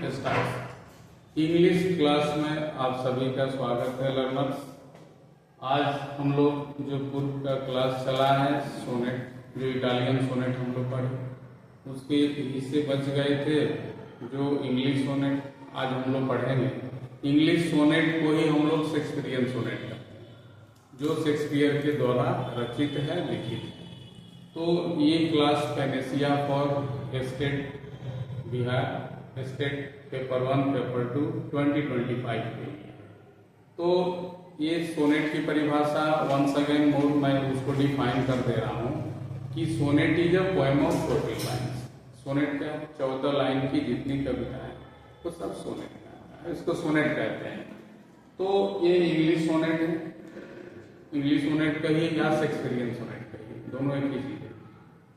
Start. English class में आप सभी का स्वागत है लर्नर्स। आज हम लोग जो पूर्व का क्लास चला है सोनेट, जो इटालियन सोनेट हम लोग पढ़े उसके हिस्से बच गए थे। जो इंग्लिश सोनेट आज हम लोग पढ़ेंगे। इंग्लिश सोनेट को ही हम लोग शेक्सपियरियन सोनेट कहते हैं, जो शेक्सपियर के द्वारा रचित है, लिखित है। तो ये class Panacea for state Bihar state paper 1 paper 2 2025 के लिए। तो ये सोनेट की परिभाषा वंस अगेन मोर मैं उसको डिफाइन कर दे रहा हूँ कि sonnet is a poem of 14 lines. Sonnet का 14 लाइन की जितनी कविता है वो सब सोनेट का है, इसको सोनेट कहते हैं। तो ये इंग्लिश सोनेट है, इंग्लिश सोनेट कहिए या शेक्सपियरियन सोनेट कहिए, दोनों एक ही चीज है।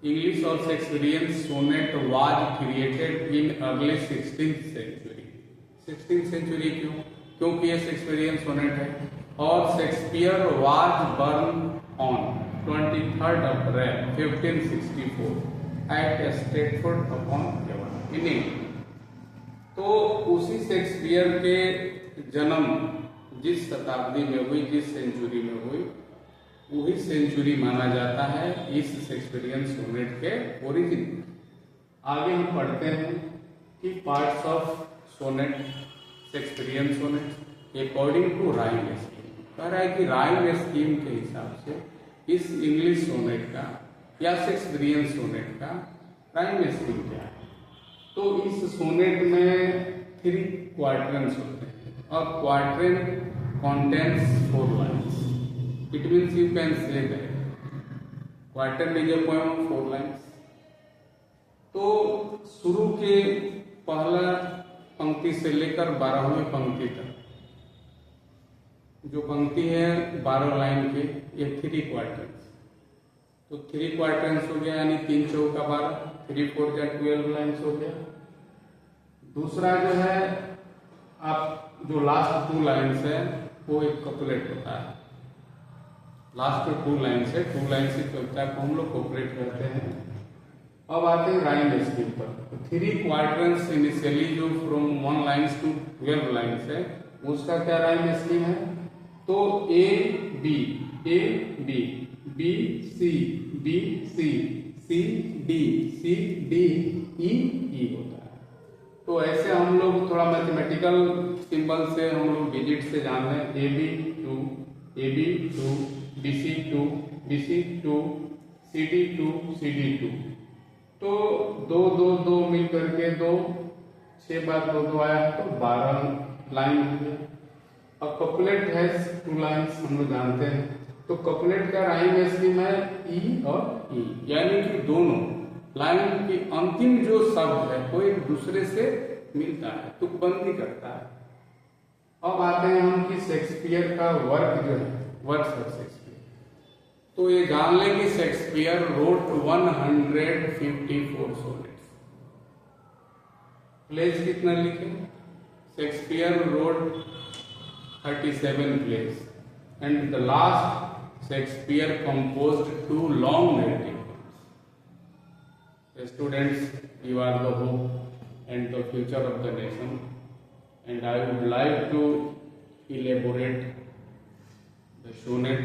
English or Shakespearean sonnet was created in early 16th century। 16th century क्यों? क्योंकि ये शेक्सपियरियन सोनेट है। और Shakespeare was born on 23rd April 1564 at Stratford upon Avon in England। तो उसी शेक्सपियर के जन्म जिस शताब्दी में हुई, जिस सेंचुरी में हुई, वही सेंचुरी माना जाता है इस शेक्सपियरियन सोनेट के ओरिजिन। आगे हम पढ़ते हैं कि parts of sonnet, Shakespearean sonnet according to rhyme scheme. कह रहा है कि राइम स्कीम के हिसाब से इस इंग्लिश सोनेट का या शेक्सपियरियन सोनेट का राइम स्कीम क्या है। तो इस सोनेट में 3 क्वार्टरन्स होते हैं और quatrain contents 4 lines. It means you can say that quatrain is a poem of 4 lines। तो शुरू के पहला पंक्ति से लेकर 12वीं पंक्ति तक जो पंक्ति है 12 लाइन के, ये 3 क्वार्टर्स। तो 3 क्वार्टर्स हो गया, यानी 3 चौका 12, 3 4 या 12 लाइन्स हो गया। दूसरा जो है आप जो लास्ट 2 लाइन्स है वो एक कपलेट होता है। लास्ट 2 लाइन से 2 लाइन से कविता को हम लोग कॉपरेट करते हैं। अब आते हैं राइम स्कीम पर। 3 क्वार्टर्स इनिशियली जो फ्रॉम 1 लाइन्स टू 12 लाइन्स है, उसका क्या राइम स्कीम है। तो A B B C B C C D E होता है। तो ऐसे हम लोग थोड़ा मैथमेटिकल सिंबल से हम लोग डिजिट से जान रहे हैं। ए बी 2 BC2 CD2 तो 2 2 2 मिल करके 2 6 बार 2 2 आया तो 12 लाइन हो गया। अब कपलेट है 2 लाइन्स हम लोग जानते हैं। तो कपलेट का राइम स्कीम है ई और ई, यानी कि दोनों लाइन की अंतिम जो शब्द है वो एक दूसरे से मिलता है, तुकबंदी करता है। अब आते हैं हम कि शेक्सपियर का वर्क जो है, वर्क्स ऑफ शेक्सपियर। तो ये जान लें कि शेक्सपियर रोट 154 सोनेट्स। प्लेज कितना लिखे? Shakespeare wrote 37 plays and the last Shakespeare composed 2 long narrative poems. Students, you are the hope and the future of the nation and I would like to elaborate the sonnet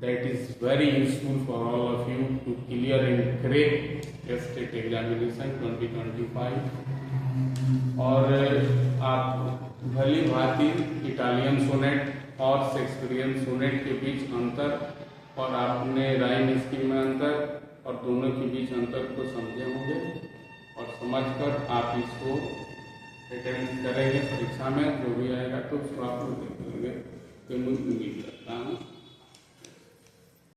that is very useful for all of you to clear and crack state examination 2025। और आप भली भांति Italian sonnet और Shakespearean sonnet के बीच अंतर और आपने rhyme scheme में अंतर और दोनों के बीच अंतर को समझे होंगे और समझकर आप इसको अटेंड करेंगे परीक्षा में। जो भी आएगा तो उसको आप लोग देख लेंगे। तो मैं उम्मीद करता हूँ